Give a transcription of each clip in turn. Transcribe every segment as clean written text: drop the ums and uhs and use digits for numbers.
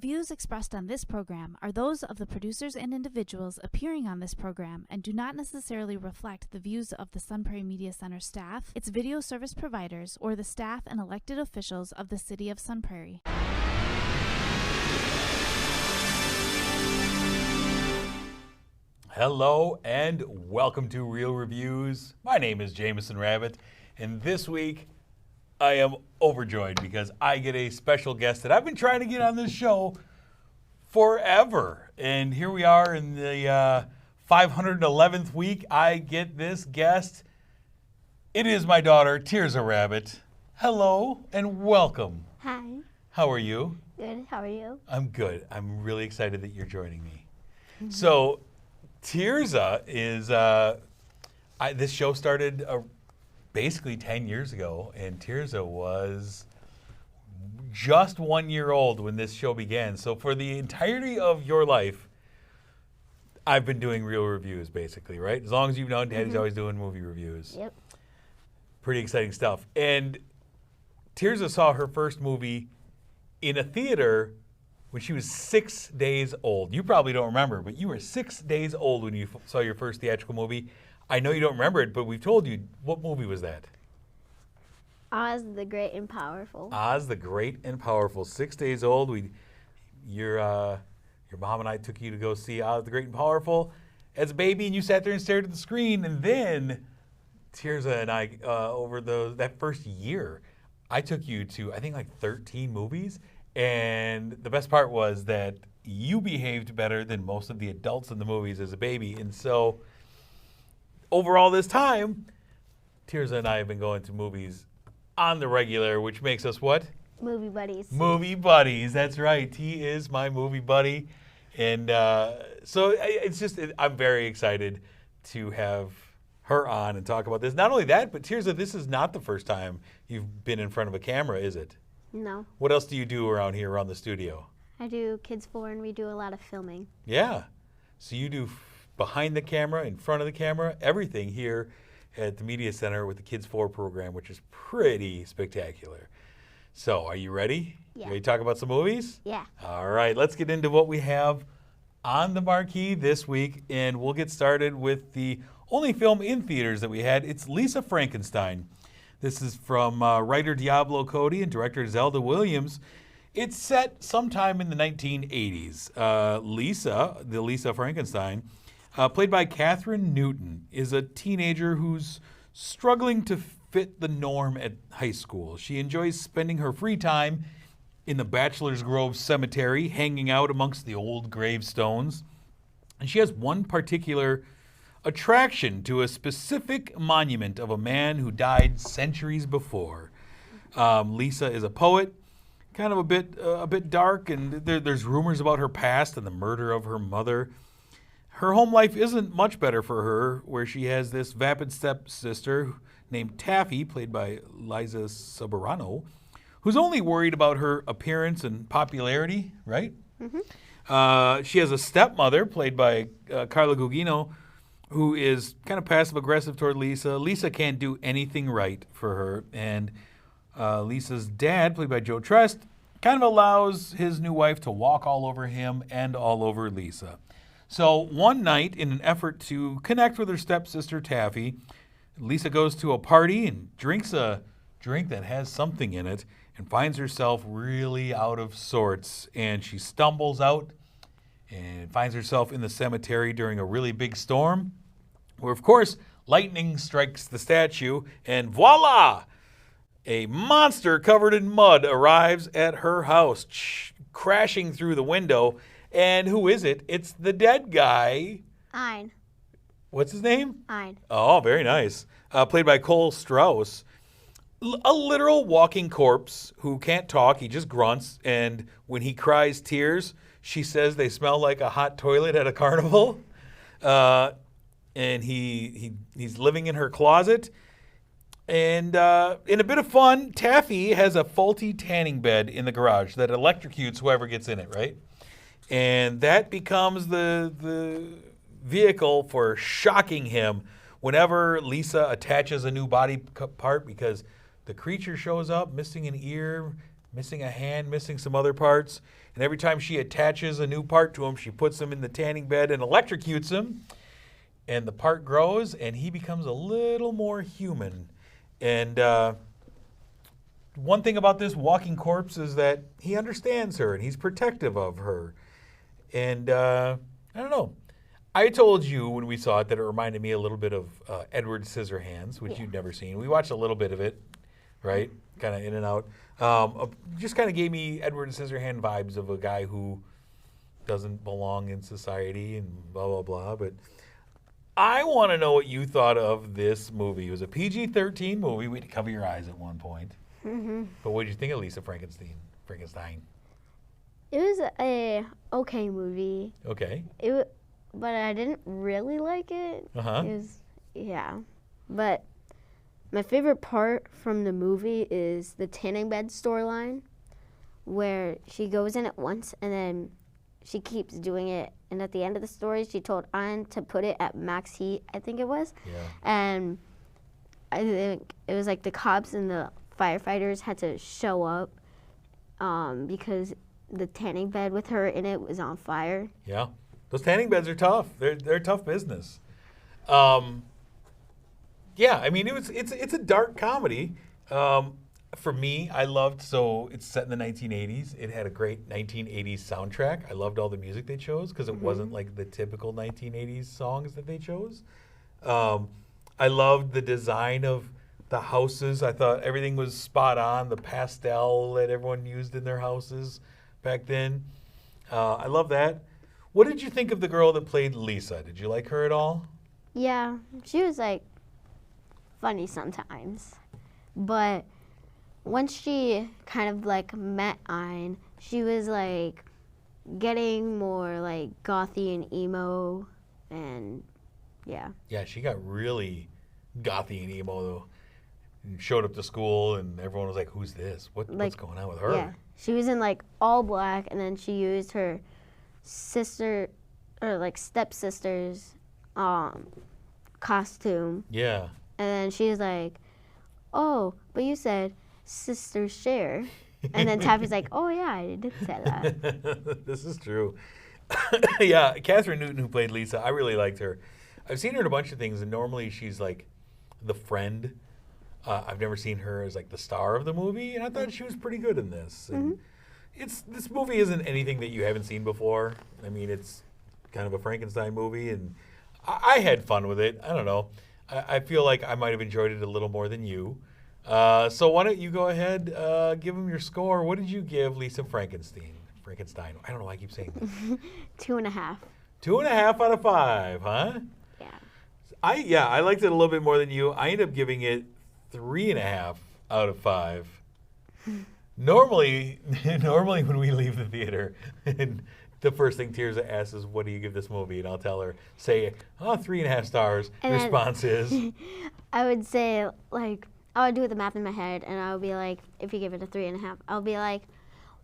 Views expressed on this program are those of the producers and individuals appearing on this program and do not necessarily reflect the views of the Sun Prairie Media Center staff, its video service providers, or the staff and elected officials of the City of Sun Prairie. Hello and welcome to Real Reviews. My name is Jamison Rabbit, and this week I am overjoyed because I get a special guest that I've been trying to get on this show forever. And here we are in the 511th week. I get this guest. It is my daughter, Tirzah Rabbit. Hello and welcome. Hi. How are you? Good. How are you? I'm good. I'm really excited that you're joining me. So, Tirzah is, this show started basically 10 years ago, and Tirzah was just 1 year old when this show began. So for the entirety of your life, I've been doing Real Reviews, basically, right? As long as you've known, Daddy's always doing movie reviews. Yep. Pretty exciting stuff. And Tirzah saw her first movie in a theater when she was 6 days old. You probably don't remember, but you were 6 days old when you saw your first theatrical movie. I know you don't remember it, but we've told you. What movie was that? Oz the Great and Powerful. Oz the Great and Powerful. 6 days old. Your mom and I took you to go see Oz the Great and Powerful as a baby, and you sat there and stared at the screen. And then Tirzah and I, over that first year, I took you to, I think, like 13 movies. And the best part was that you behaved better than most of the adults in the movies as a baby. And so over all this time, Tirzah and I have been going to movies on the regular, which makes us what? Movie buddies. Movie buddies. That's right. He is my movie buddy. And so I'm very excited to have her on and talk about this. Not only that, but Tirzah, this is not the first time you've been in front of a camera, is it? No. What else do you do around here, around the studio? I do Kids 4 and we do a lot of filming. Yeah. So you do behind the camera, in front of the camera, everything here at the Media Center with the Kids 4 program, which is pretty spectacular. So are you ready? Yeah. You ready to talk about some movies? Yeah. All right, let's get into what we have on the marquee this week, and we'll get started with the only film in theaters that we had. It's Lisa Frankenstein. This is from writer Diablo Cody and director Zelda Williams. It's set sometime in the 1980s. Lisa Frankenstein, played by Catherine Newton, is a teenager who's struggling to fit the norm at high school. She enjoys spending her free time in the Bachelor's Grove Cemetery, hanging out amongst the old gravestones. And she has one particular attraction to a specific monument of a man who died centuries before. Lisa is a poet, kind of a bit dark, and there's rumors about her past and the murder of her mother. Her home life isn't much better for her, where she has this vapid stepsister named Taffy, played by Liza Soberano, who's only worried about her appearance and popularity, right? Mm-hmm. She has a stepmother, played by Carla Gugino, who is kind of passive-aggressive toward Lisa. Lisa can't do anything right for her, and Lisa's dad, played by Joe Trest, kind of allows his new wife to walk all over him and all over Lisa. So one night, in an effort to connect with her stepsister Taffy, Lisa goes to a party and drinks a drink that has something in it and finds herself really out of sorts, and she stumbles out and finds herself in the cemetery during a really big storm, where, of course, lightning strikes the statue, and voila! A monster covered in mud arrives at her house, crashing through the window. And who is it? It's the dead guy. Ein. What's his name? Ein. Oh, very nice. Played by Cole Strauss. A literal walking corpse who can't talk. He just grunts, and when he cries tears, she says they smell like a hot toilet at a carnival. And he's living in her closet. And in a bit of fun, Taffy has a faulty tanning bed in the garage that electrocutes whoever gets in it, right? And that becomes the vehicle for shocking him whenever Lisa attaches a new body part, because the creature shows up missing an ear, missing a hand, missing some other parts. And every time she attaches a new part to him, she puts him in the tanning bed and electrocutes him. And the part grows, and he becomes a little more human. And one thing about this walking corpse is that he understands her, and he's protective of her. And I don't know. I told you when we saw it that it reminded me a little bit of Edward Scissorhands, which you'd never seen. We watched a little bit of it, right? Kind of in and out. Just kind of gave me Edward Scissorhand vibes of a guy who doesn't belong in society and blah, blah, blah. But I want to know what you thought of this movie. It was a PG-13 movie. We had to cover your eyes at one point. Mm-hmm. But what did you think of Lisa Frankenstein? It was a okay movie. Okay. But I didn't really like it. Uh-huh. But my favorite part from the movie is the tanning bed storyline, where she goes in at once and then she keeps doing it. And at the end of the story, she told Orion to put it at max heat, I think it was. Yeah. And I think it was like the cops and the firefighters had to show up because the tanning bed with her in it was on fire. Yeah. Those tanning beds are tough. They're tough business. Yeah, I mean it's a dark comedy. For me, I loved, so it's set in the 1980s. It had a great 1980s soundtrack. I loved all the music they chose because it wasn't like the typical 1980s songs that they chose. I loved the design of the houses. I thought everything was spot on. The pastel that everyone used in their houses back then. I love that. What did you think of the girl that played Lisa? Did you like her at all? Yeah, she was like funny sometimes. But once she kind of like met Ein, she was like getting more like gothy and emo, and yeah. Yeah, she got really gothy and emo though. And showed up to school and everyone was like, "Who's this? What's going on with her?" Yeah, she was in like all black, and then she used her sister or like stepsister's costume. Yeah. And then she was like, "Oh, but you said sisters share." And then Taffy's like, "Oh yeah, I did say that." This is true. Yeah, Catherine Newton, who played Lisa, I really liked her. I've seen her in a bunch of things, and normally she's like the friend. I've never seen her as like the star of the movie, and I thought she was pretty good in this. And this movie isn't anything that you haven't seen before. I mean, it's kind of a Frankenstein movie, and I had fun with it. I don't know. I feel like I might have enjoyed it a little more than you. So why don't you go ahead, give them your score. What did you give Lisa Frankenstein? I don't know why I keep saying that. 2.5. 2.5 out of 5, huh? Yeah. I liked it a little bit more than you. I ended up giving it 3.5 out of 5. Normally when we leave the theater, and the first thing Tirzah asks is, "What do you give this movie?" And I'll tell her, say, 3.5 stars. And response is, I would say, like, I would do the math in my head, and I would be like, if you give it a 3.5, I'll be like,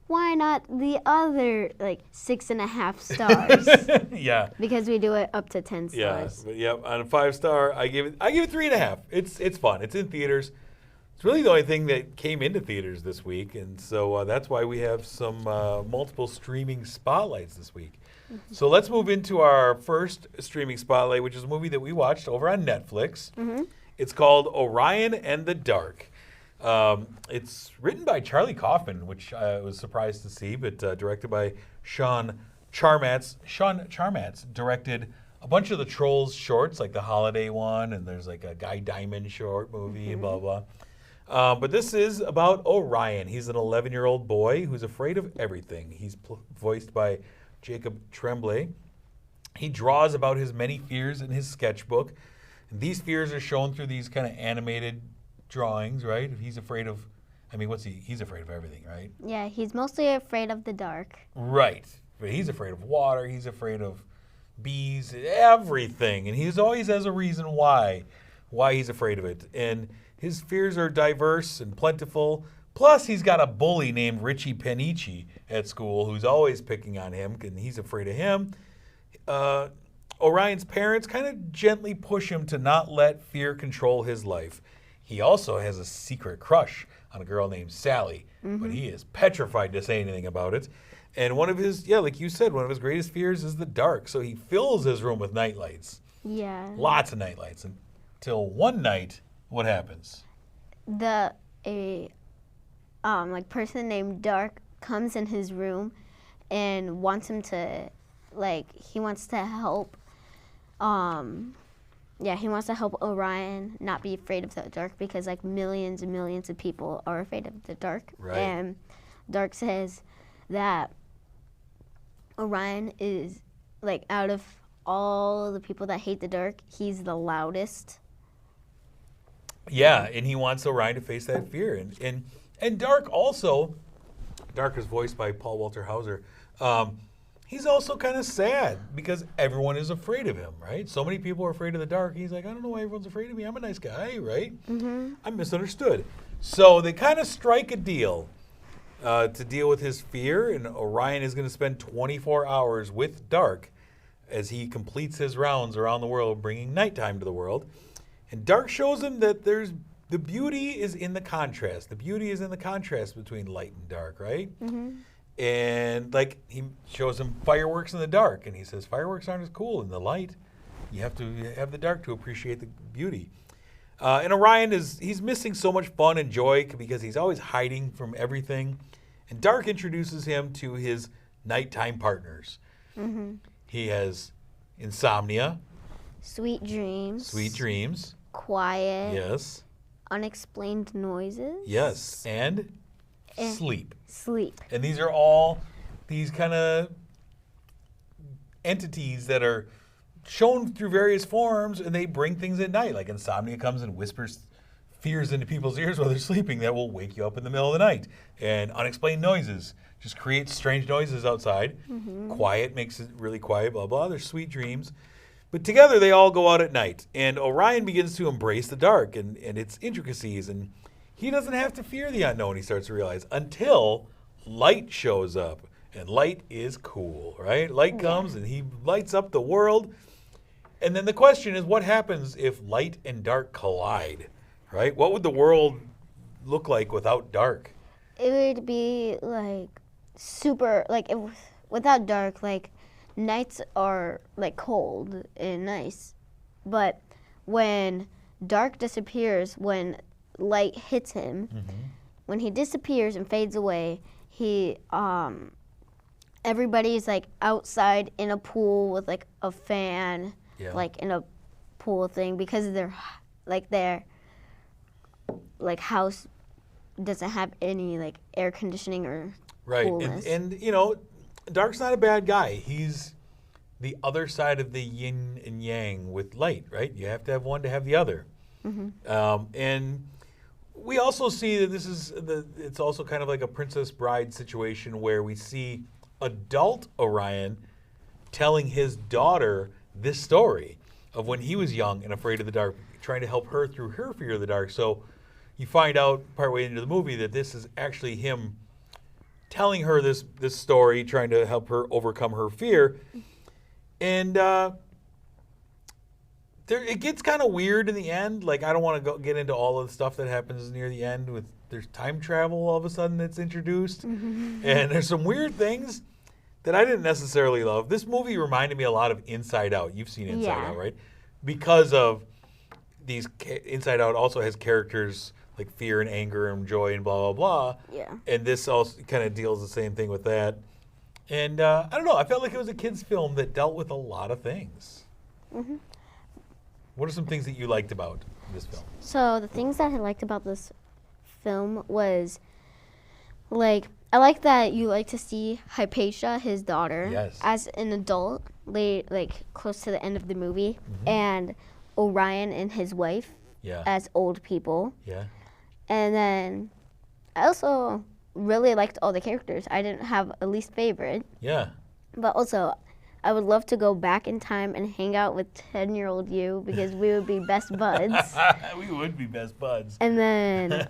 why not the other, like, 6.5 stars? Yeah. Because we do it up to 10 stars. Yeah, but on a 5-star, I give it 3.5. It's fun. It's in theaters. It's really the only thing that came into theaters this week, and so that's why we have some multiple streaming spotlights this week. So let's move into our first streaming spotlight, which is a movie that we watched over on Netflix. It's called Orion and the Dark. It's written by Charlie Kaufman, which I was surprised to see, but directed by Sean Charmatz. Sean Charmatz directed a bunch of the Trolls shorts, like the Holiday one, and there's like a Guy Diamond short movie, and blah, blah. But this is about Orion. He's an 11-year-old boy who's afraid of everything. He's voiced by Jacob Tremblay. He draws about his many fears in his sketchbook. And these fears are shown through these kind of animated drawings, right? He's afraid of, he's afraid of everything, right? Yeah, he's mostly afraid of the dark. Right. But he's afraid of water. He's afraid of bees, everything. And he always has a reason why he's afraid of it. And his fears are diverse and plentiful. Plus, he's got a bully named Richie Penici at school who's always picking on him, and he's afraid of him. Orion's parents kind of gently push him to not let fear control his life. He also has a secret crush on a girl named Sally, but he is petrified to say anything about it. And one of his, like you said, one of his greatest fears is the dark. So he fills his room with nightlights. Yeah. Lots of nightlights. Until one night, what happens? Like person named Dark comes in his room and wants him to, like, he wants to help, he wants to help Orion not be afraid of the dark because, like, millions and millions of people are afraid of the dark. Right. And Dark says that Orion is, like, out of all the people that hate the dark, he's the loudest. Yeah, and he wants Orion to face that fear. And Dark also, Dark is voiced by Paul Walter Hauser, he's also kind of sad because everyone is afraid of him, right? So many people are afraid of the dark. He's like, I don't know why everyone's afraid of me. I'm a nice guy, right? Mm-hmm. I'm misunderstood. So they kind of strike a deal to deal with his fear, and Orion is going to spend 24 hours with Dark as he completes his rounds around the world, bringing nighttime to the world. And Dark shows him that the beauty is in the contrast. The beauty is in the contrast between light and dark, right? Mm-hmm. And like he shows him fireworks in the dark, and he says fireworks aren't as cool in the light. You have to have the dark to appreciate the beauty. And Orion he's missing so much fun and joy because he's always hiding from everything. And Dark introduces him to his nighttime partners. Mm-hmm. He has insomnia, sweet dreams, quiet, yes, unexplained noises, yes, and sleep. And these are all these kind of entities that are shown through various forms, and they bring things at night. Like insomnia comes and whispers fears into people's ears while they're sleeping that will wake you up in the middle of the night. And unexplained noises just creates strange noises outside. Mm-hmm. Quiet makes it really quiet, blah, blah. There's sweet dreams. But together they all go out at night. And Orion begins to embrace the dark and its intricacies. And he doesn't have to fear the unknown, he starts to realize, until light shows up. And light is cool, right? Light comes and he lights up the world. And then the question is, what happens if light and dark collide, right? What would the world look like without dark? It would be like super, like without dark, like nights are like cold and nice. But when dark disappears, when light hits him, when he disappears and fades away, everybody's like outside in a pool with like a fan, like in a pool thing, because their house doesn't have any like air conditioning or coolness. And you know, Dark's not a bad guy. He's the other side of the yin and yang with light, right? You have to have one to have the other. And we also see that it's also kind of like a Princess Bride situation where we see adult Orion telling his daughter this story of when he was young and afraid of the dark, trying to help her through her fear of the dark. So you find out partway into the movie that this is actually him telling her this story, trying to help her overcome her fear. And it gets kind of weird in the end. Like, I don't want to get into all of the stuff that happens near the end. There's time travel all of a sudden that's introduced. And there's some weird things that I didn't necessarily love. This movie reminded me a lot of Inside Out. You've seen Inside Out, right? Because of these, Inside Out also has characters like fear and anger and joy and blah, blah, blah. Yeah. And this also kind of deals the same thing with that. And I don't know, I felt like it was a kid's film that dealt with a lot of things. What are some things that you liked about this film? So the things that I liked about this film was, like, I like that you like to see Hypatia, his daughter, as an adult, like close to the end of the movie, and Orion and his wife as old people. And then I also really liked all the characters. I didn't have a least favorite. But also, I would love to go back in time and hang out with 10-year-old you because we would be best buds. We would be best buds. And then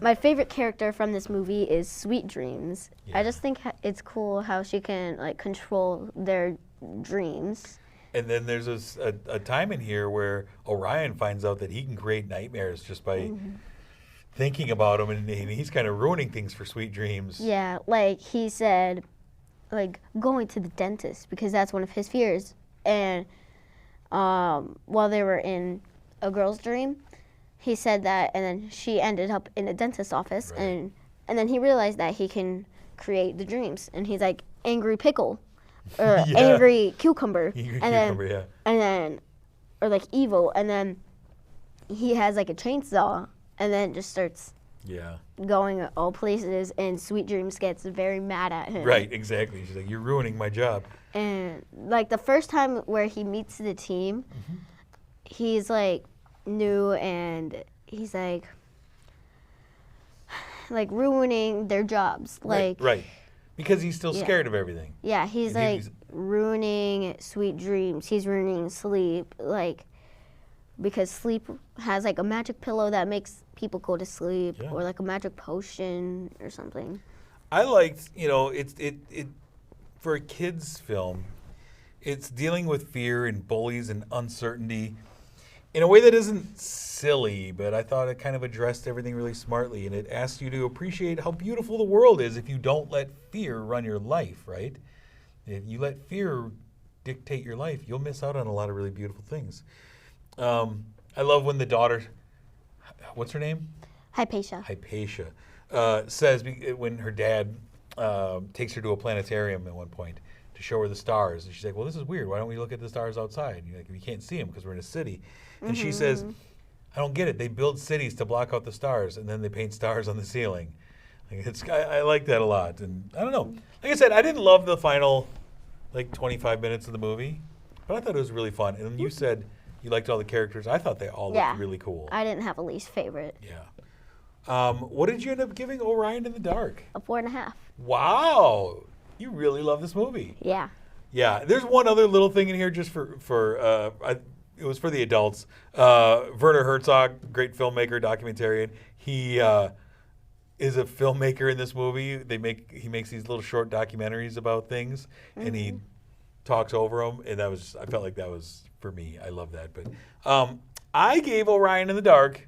my favorite character from this movie is Sweet Dreams. I just think it's cool how she can like control their dreams. And then there's a time in here where Orion finds out that he can create nightmares just by thinking about them, and he's kind of ruining things for Sweet Dreams. Yeah, like he said, like going to the dentist because that's one of his fears. And while they were in a girl's dream, he said that, and then she ended up in a dentist's office, Right. and then he realized that he can create the dreams, and he's like angry pickle, or Yeah. angry cucumber, Angry and cucumber, yeah. then or like evil, and then he has like a chainsaw, and then just starts Yeah. going all places, and Sweet Dreams gets very mad at him. Right, exactly. She's like, you're ruining my job. And like the first time where he meets the team, he's like new, and he's like ruining their jobs. Like Right. Because he's still Yeah. scared of everything. yeah, he's And like he's- ruining sweet dreams. He's ruining sleep, like because sleep has like a magic pillow that makes people go to sleep, Yeah. or like a magic potion or something. I liked, it for a kids film, it's dealing with fear and bullies and uncertainty in a way that isn't silly, but I thought it kind of addressed everything really smartly, and it asks you to appreciate how beautiful the world is if you don't let fear run your life, right? If you let fear dictate your life, you'll miss out on a lot of really beautiful things. I love when the daughter, what's her name? Hypatia. Hypatia, says when her dad takes her to a planetarium at one point to show her the stars. And she's like, well, this is weird. Why don't we look at the stars outside? And you're like, we can't see them because we're in a city. And she says, I don't get it. They build cities to block out the stars, and then they paint stars on the ceiling. Like, I like that a lot. And I don't know. Like I said, I didn't love the final, 25 minutes of the movie, but I thought it was really fun. And you said you liked all the characters. I thought they all looked really cool. I didn't have a least favorite. Yeah. What did you end up giving Orion in the Dark? A 4.5. Wow. You really love this movie. Yeah. Yeah. There's one other little thing in here just it was for the adults. Werner Herzog, great filmmaker, documentarian. He is a filmmaker in this movie. He makes these little short documentaries about things, and he talks over them. And I felt like that was for me. I love that. But I gave Orion in the Dark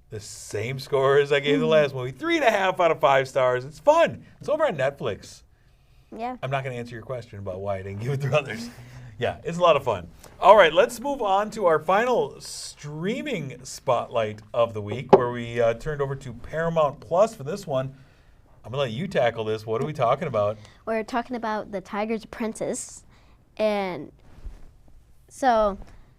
the same score as I gave the last movie. 3.5 out of 5 stars. It's fun. It's over on Netflix. Yeah. I'm not going to answer your question about why I didn't give it to others. Yeah, it's a lot of fun. All right, let's move on to our final streaming spotlight of the week, where we turned over to Paramount Plus for this one. I'm going to let you tackle this. What are we talking about? We're talking about The Tiger's Apprentice. And so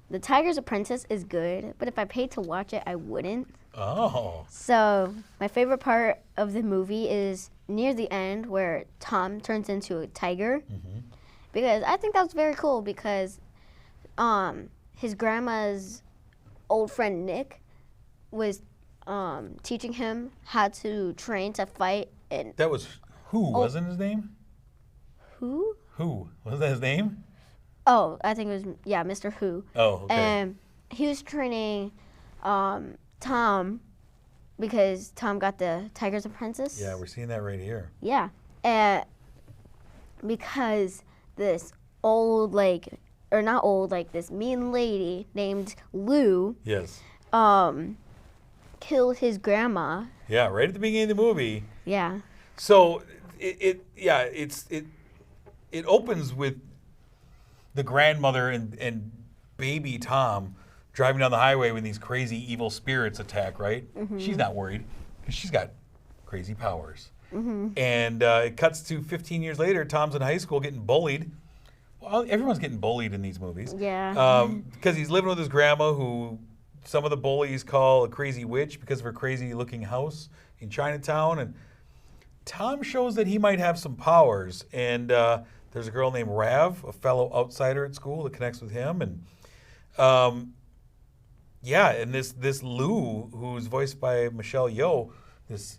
The Tiger's Apprentice is good, but if I paid to watch it, I wouldn't. Oh. So my favorite part of the movie is near the end where Tom turns into a tiger. Because I think that was very cool because his grandma's old friend Nick was teaching him how to train to fight. And That was Who, wasn't his name? who? Who? Was that his name? Oh, I think it was, Mr. Who. Oh, okay. And he was training Tom because Tom got the Tiger's Apprentice. Yeah, we're seeing that right here. Yeah. Because this old, this mean lady named Lou Yes. killed his grandma. Yeah, right at the beginning of the movie. Yeah. So it opens with the grandmother and baby Tom driving down the highway when these crazy evil spirits attack, right? She's not worried because she's got crazy powers. And it cuts to 15 years later. Tom's in high school getting bullied. Well, everyone's getting bullied in these movies. Yeah. Because he's living with his grandma, who some of the bullies call a crazy witch because of her crazy-looking house in Chinatown. And Tom shows that he might have some powers. And there's a girl named Rav, a fellow outsider at school, that connects with him. And and this Lou, who's voiced by Michelle Yeoh, this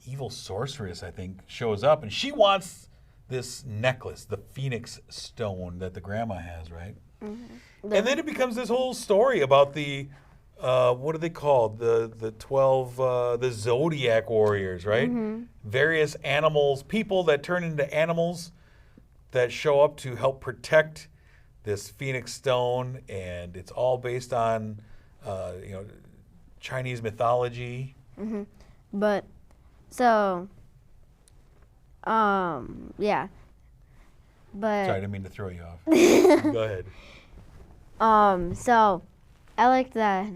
evil sorceress, I think, shows up, and she wants this necklace, the Phoenix Stone that the grandma has, right? And then it becomes this whole story about the what are they called? The 12 the Zodiac warriors, right? Various animals, people that turn into animals that show up to help protect this Phoenix Stone, and it's all based on Chinese mythology. But so yeah. But Sorry, I didn't mean to throw you off. Go ahead. so I like that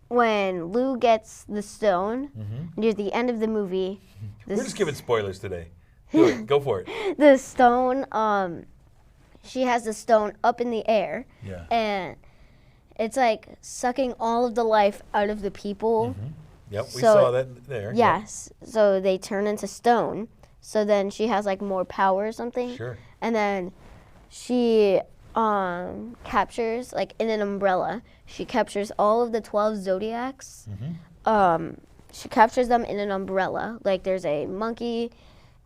when Lou gets the stone near the end of the movie. We're just giving spoilers today. Do it. Go for it. The stone, she has the stone up in the air, Yeah. and it's like sucking all of the life out of the people. Yep, we So- saw that there. Yes, so they turn into stone. So then she has like more power or something. Yep. Sure. And then she captures, like in an umbrella, she captures all of the 12 zodiacs. She captures them in an umbrella. Like there's a monkey,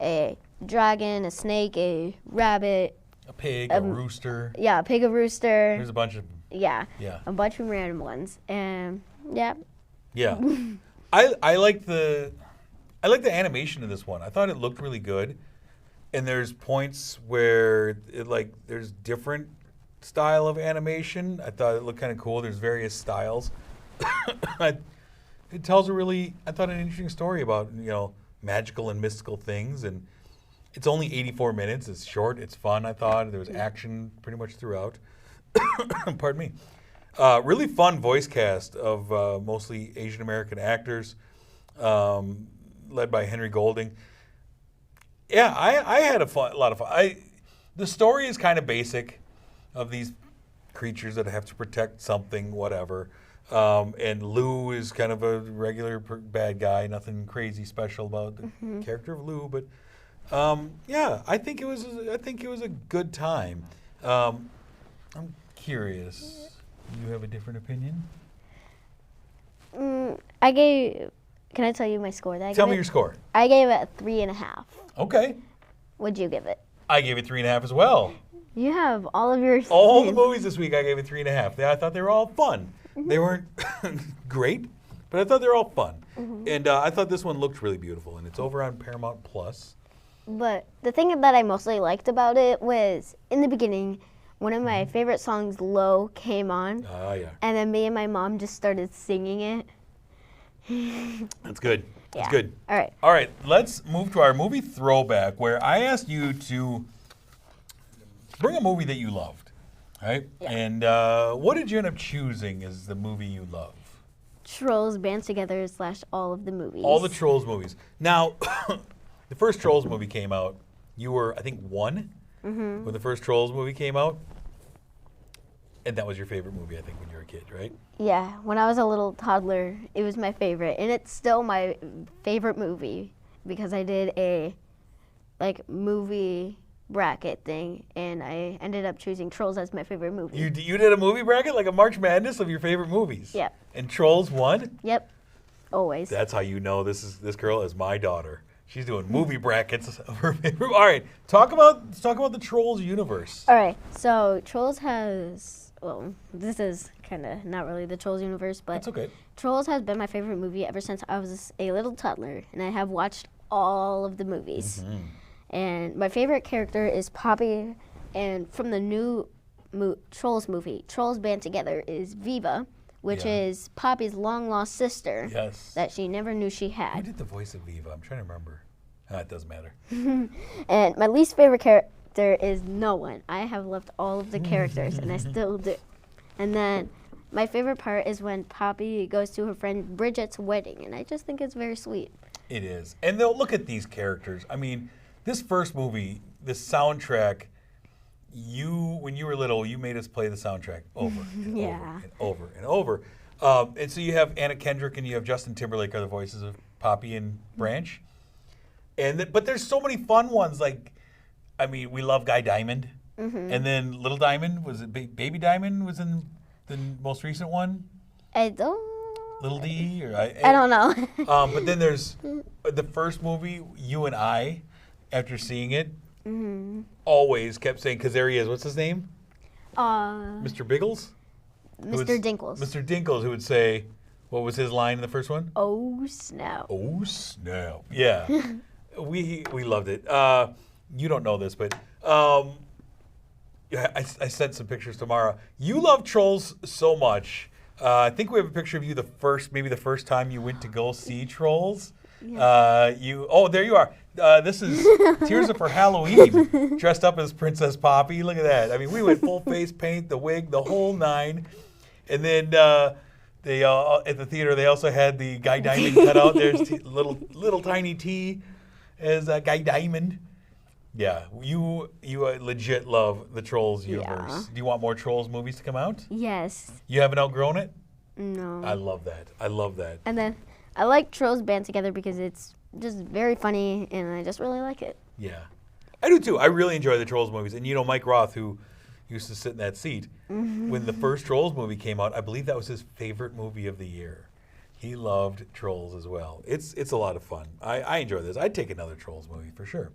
a dragon, a snake, a rabbit. A pig, a rooster. Yeah, a pig, a rooster. There's a bunch of Yeah, yeah. a bunch of random ones. And yeah. Yeah. I like the animation in this one. I thought it looked really good. And there's points where there's different style of animation. I thought it looked kind of cool. There's various styles. It tells an interesting story about, magical and mystical things, and it's only 84 minutes. It's short. It's fun, I thought. There was action pretty much throughout. Pardon me. Really fun voice cast of mostly Asian American actors, led by Henry Golding. Yeah, I had a lot of fun. The story is kind of basic, of these creatures that have to protect something, whatever. And Lou is kind of a regular bad guy. Nothing crazy special about the character of Lou, but yeah, I think it was a good time. I'm curious. You have a different opinion? Can I tell you my score? Tell me your score. I gave it a 3.5. Okay. What'd you give it? I gave it 3.5 as well. You have all of your... All the movies this week, I gave it 3.5. I thought they were all fun. They weren't great, but I thought they were all fun. And I thought this one looked really beautiful, and it's over on Paramount Plus. But the thing that I mostly liked about it was, in the beginning, one of my favorite songs, Low, came on. Ah, yeah. And then me and my mom just started singing it. That's good. That's Yeah. good. All right. All right, let's move to our movie throwback, where I asked you to bring a movie that you loved, right? Yeah. And what did you end up choosing as the movie you love? Trolls Band Together / all of the movies. All the Trolls movies. Now, the first Trolls movie came out. You were, I think, 1 when the first Trolls movie came out. And that was your favorite movie, I think, when you were a kid, right? Yeah, when I was a little toddler, it was my favorite. And it's still my favorite movie because I did a movie bracket thing, and I ended up choosing Trolls as my favorite movie. You did a movie bracket, like a March Madness of your favorite movies? Yep. And Trolls won? Yep, always. That's how you know this girl is my daughter. She's doing movie brackets of her favorite. All right, let's talk about the Trolls universe. All right, so Trolls has, well, this is kind of not really the Trolls universe, but That's okay. Trolls has been my favorite movie ever since I was a little toddler, and I have watched all of the movies. And my favorite character is Poppy, and from the new Trolls movie, Trolls Band Together, is Viva, which Yeah. is Poppy's long-lost sister Yes. that she never knew she Who had. did the voice of Viva? I'm trying to remember. It doesn't matter. And my least favorite character is no one. I have loved all of the characters, and I still do. And then my favorite part is when Poppy goes to her friend Bridget's wedding, and I just think it's very sweet. It is. And they'll look at these characters. I mean, this first movie, the soundtrack, when you were little, you made us play the soundtrack over and Yeah. over and over and over. And so you have Anna Kendrick and you have Justin Timberlake are the voices of Poppy and Branch. But there's so many fun ones. We love Guy Diamond. And then Little Diamond, was it Baby Diamond was in the most recent one? I don't... Little D? I don't know. But then there's the first movie, you and I, after seeing it, always kept saying, because there he is, what's his name? Mr. Biggles? Mr. Dinkles. Mr. Dinkles, who would say, what was his line in the first one? Oh, snap. Oh, snap. Yeah. we loved it. You don't know this, but I sent some pictures tomorrow. You love Trolls so much. I think we have a picture of you maybe the first time you went to go see Trolls. There you are. This is Tirzah for Halloween, dressed up as Princess Poppy. Look at that. I mean, we went full face paint, the wig, the whole nine. And then they at the theater, they also had the Guy Diamond cut out. There's little tiny T as Guy Diamond. Yeah, you legit love the Trolls universe. Yeah. Do you want more Trolls movies to come out? Yes. You haven't outgrown it? No. I love that. I love that. And then I like Trolls Band Together because it's just very funny, and I just really like it. Yeah, I do too. I really enjoy the Trolls movies. And Mike Roth, who used to sit in that seat, when the first Trolls movie came out, I believe that was his favorite movie of the year. He loved Trolls as well. It's a lot of fun. I enjoy this. I'd take another Trolls movie for sure.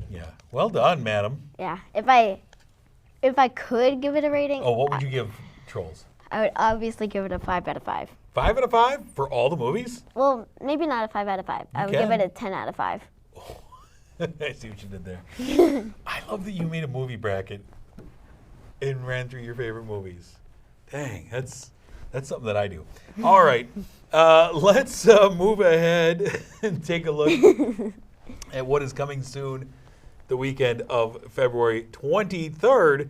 Yeah. Well done, madam. Yeah. If I could give it a rating, Oh, what would you give Trolls? I would obviously give it a 5 out of 5. 5 out of 5 for all the movies? Well, maybe not a 5 out of 5. I would give it a 10 out of 5. I see what you did there. I love that you made a movie bracket and ran through your favorite movies. Dang, that's something that I do. All right, let's move ahead and take a look at what is coming soon, the weekend of February 23rd.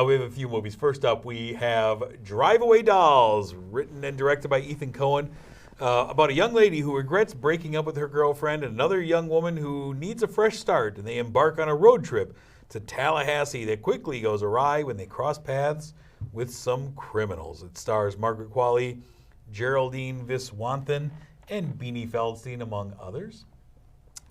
We have a few movies. First up, we have Drive Away Dolls, written and directed by Ethan Coen, about a young lady who regrets breaking up with her girlfriend and another young woman who needs a fresh start, and they embark on a road trip to Tallahassee that quickly goes awry when they cross paths with some criminals. It stars Margaret Qualley, Geraldine Viswanathan, and Beanie Feldstein, among others.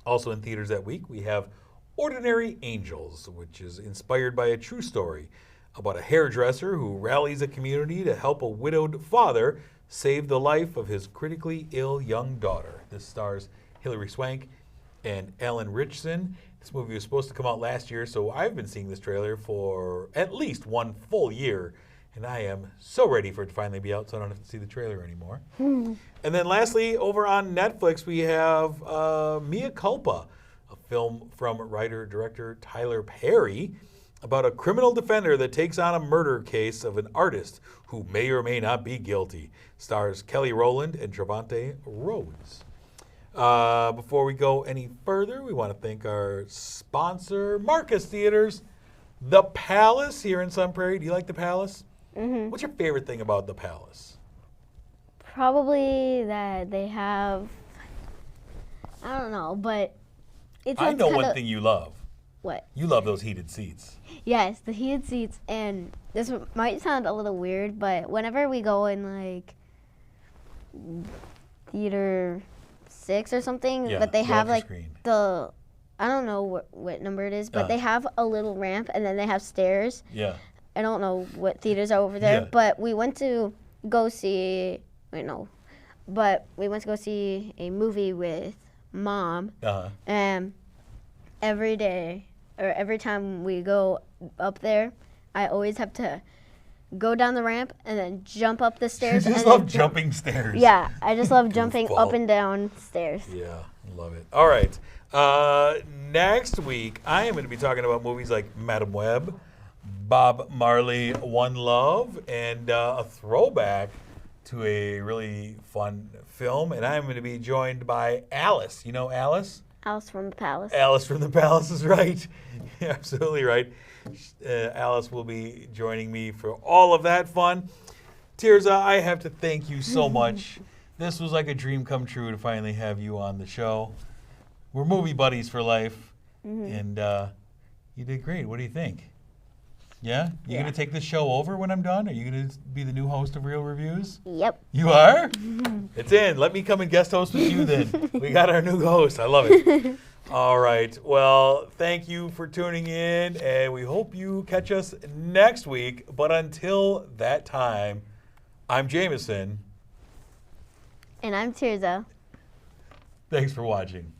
Also in theaters that week, we have Ordinary Angels, which is inspired by a true story about a hairdresser who rallies a community to help a widowed father save the life of his critically ill young daughter. This stars Hilary Swank and Alan Ritchson. This movie was supposed to come out last year, so I've been seeing this trailer for at least one full year, and I am so ready for it to finally be out so I don't have to see the trailer anymore. And then lastly, over on Netflix, we have Mea Culpa, a film from writer-director Tyler Perry about a criminal defender that takes on a murder case of an artist who may or may not be guilty. Stars Kelly Rowland and Trevante Rhodes. Before we go any further, we want to thank our sponsor, Marcus Theaters, The Palace here in Sun Prairie. Do you like The Palace? Mm-hmm. What's your favorite thing about The Palace? Probably that they have, I don't know, but it's I know one thing you love. What? You love those heated seats. Yes, the heated seats, and this might sound a little weird, but whenever we go in like theater 6 or something, Yeah, but they have like screen. the, I don't know what number it is, but they have a little ramp and then they have stairs. Yeah. I don't know what theaters are over there, Yeah. but we went to go see, we went to go see a movie with Mom, and every day, or every time we go up there, I always have to go down the ramp and then jump up the stairs. You just love jumping stairs. Yeah, I just love jumping Goofball. up and down stairs. Yeah, love it. All right. Next week, I am going to be talking about movies like Madam Web, Bob Marley, One Love, and a throwback to a really fun film. And I'm going to be joined by Alice. You know Alice? Alice from the Palace. Alice from the Palace is right. You're absolutely right. Alice will be joining me for all of that fun. Tirzah, I have to thank you so much. This was like a dream come true to finally have you on the show. We're movie buddies for life, and you did great. What do you think? Yeah? You going to take this show over when I'm done? Are you going to be the new host of Real Reviews? Yep. You are? It's in. Let me come and guest host with you then. We got our new host. I love it. All right. Well, thank you for tuning in, and we hope you catch us next week. But until that time, I'm Jamison. And I'm Tirzah. Thanks for watching.